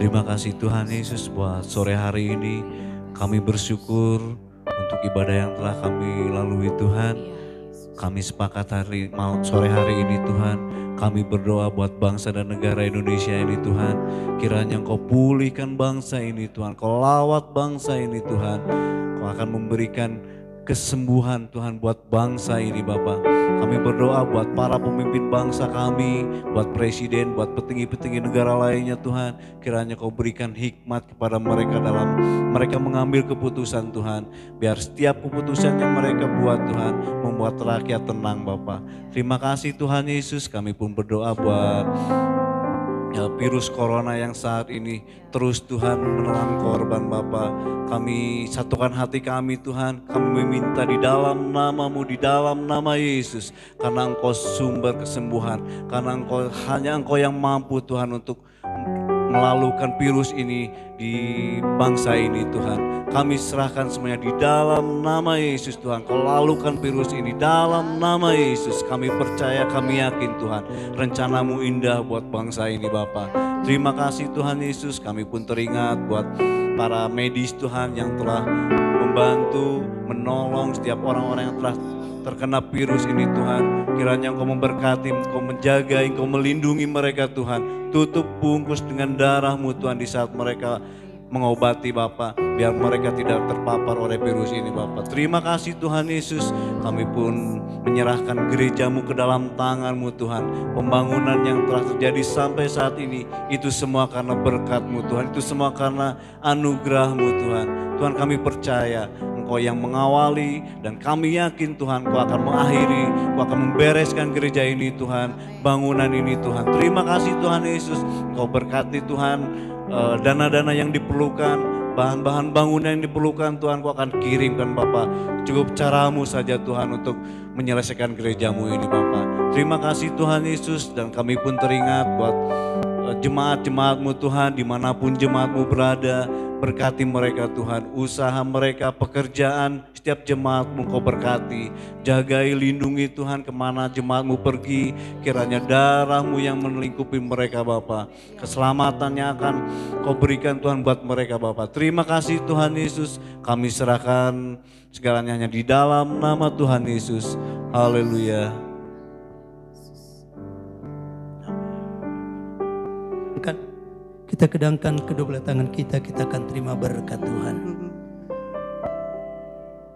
Terima kasih Tuhan Yesus buat sore hari ini. Kami bersyukur untuk ibadah yang telah kami lalui Tuhan. Kami sepakat sore hari ini Tuhan, kami berdoa buat bangsa dan negara Indonesia ini Tuhan. Kiranya Engkau pulihkan bangsa ini Tuhan, Kau lawat bangsa ini Tuhan. Kau akan memberikan kesembuhan Tuhan buat bangsa ini Bapa. Kami berdoa buat para pemimpin bangsa kami, buat presiden, buat petinggi-petinggi negara lainnya Tuhan. Kiranya Kau berikan hikmat kepada mereka dalam mereka mengambil keputusan Tuhan. Biar setiap keputusan yang mereka buat Tuhan membuat rakyat tenang Bapa. Terima kasih Tuhan Yesus, kami pun berdoa buat virus corona yang saat ini terus Tuhan menelan korban Bapa. Kami satukan hati kami Tuhan, kami meminta di dalam nama-Mu, di dalam nama Yesus. Karena Engkau sumber kesembuhan, karena hanya Engkau yang mampu Tuhan untuk melalukan virus ini di bangsa ini Tuhan. Kami serahkan semuanya di dalam nama Yesus Tuhan. Kau lalukan virus ini dalam nama Yesus. Kami percaya, kami yakin Tuhan. Rencana-Mu indah buat bangsa ini Bapa. Terima kasih Tuhan Yesus. Kami pun teringat buat para medis Tuhan yang telah membantu, menolong setiap orang-orang yang telah terkena virus ini Tuhan. Kiranya Engkau memberkati, Engkau menjaga, Engkau melindungi mereka Tuhan. Tutup bungkus dengan darah-Mu Tuhan di saat mereka mengobati Bapa, biar mereka tidak terpapar oleh virus ini Bapa. Terima kasih Tuhan Yesus, kami pun menyerahkan gereja-Mu ke dalam tangan-Mu Tuhan. Pembangunan yang telah terjadi sampai saat ini, itu semua karena berkat-Mu Tuhan, itu semua karena anugerah-Mu Tuhan. Tuhan kami percaya Engkau yang mengawali dan kami yakin Tuhan Engkau akan mengakhiri, Engkau akan membereskan gereja ini Tuhan, bangunan ini Tuhan. Terima kasih Tuhan Yesus, Engkau berkati Tuhan dana-dana yang diperlukan, bahan-bahan bangunan yang diperlukan Tuhan Kau akan kirimkan Bapa. Cukup cara-Mu saja Tuhan untuk menyelesaikan gereja-Mu ini Bapa. Terima kasih Tuhan Yesus, dan kami pun teringat buat jemaat-jemaat-Mu Tuhan, dimanapun jemaat-Mu berada. Berkati mereka Tuhan, usaha mereka, pekerjaan, setiap jemaat-Mu Kau berkati. Jagai, lindungi Tuhan kemana jemaat-Mu pergi. Kiranya darah-Mu yang melingkupi mereka Bapa. Keselamatannya akan Kau berikan Tuhan buat mereka Bapa. Terima kasih Tuhan Yesus, kami serahkan segalanya hanya di dalam nama Tuhan Yesus. Haleluya. Kita kedangkan kedua belah tangan kita akan terima berkat Tuhan.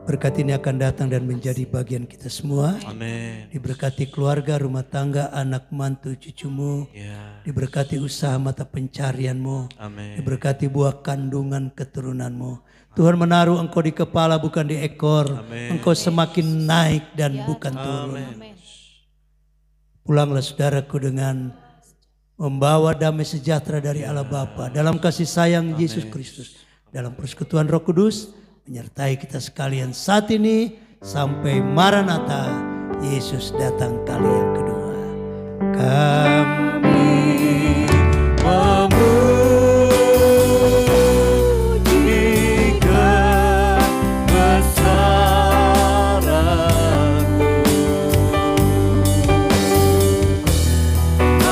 Berkat ini akan datang dan menjadi bagian kita semua. Amin. Diberkati keluarga, rumah tangga, anak, mantu, cucumu. Ya. Diberkati usaha mata pencarianmu. Amin. Diberkati buah kandungan keturunanmu. Tuhan menaruh engkau di kepala bukan di ekor. Amin. Engkau semakin naik dan bukan turun. Pulanglah saudaraku dengan membawa damai sejahtera dari Allah Bapa dalam kasih sayang Yesus Kristus, dalam persekutuan Roh Kudus menyertai kita sekalian saat ini sampai Maranatha, Yesus datang kali yang kedua. Kami memuji kebesaran-Mu,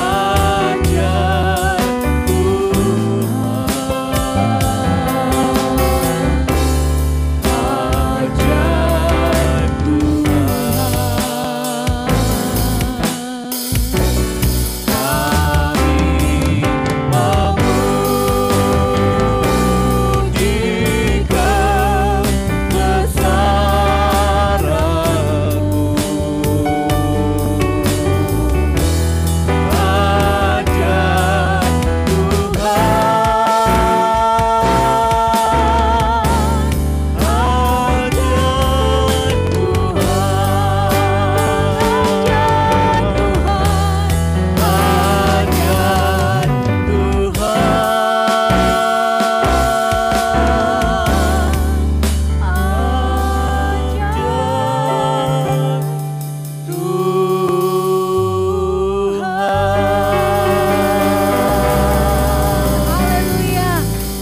ajaib Tuhan, ajaib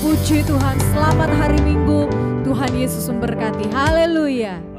Puji Tuhan, selamat hari Minggu. Tuhan Yesus memberkati. Haleluya.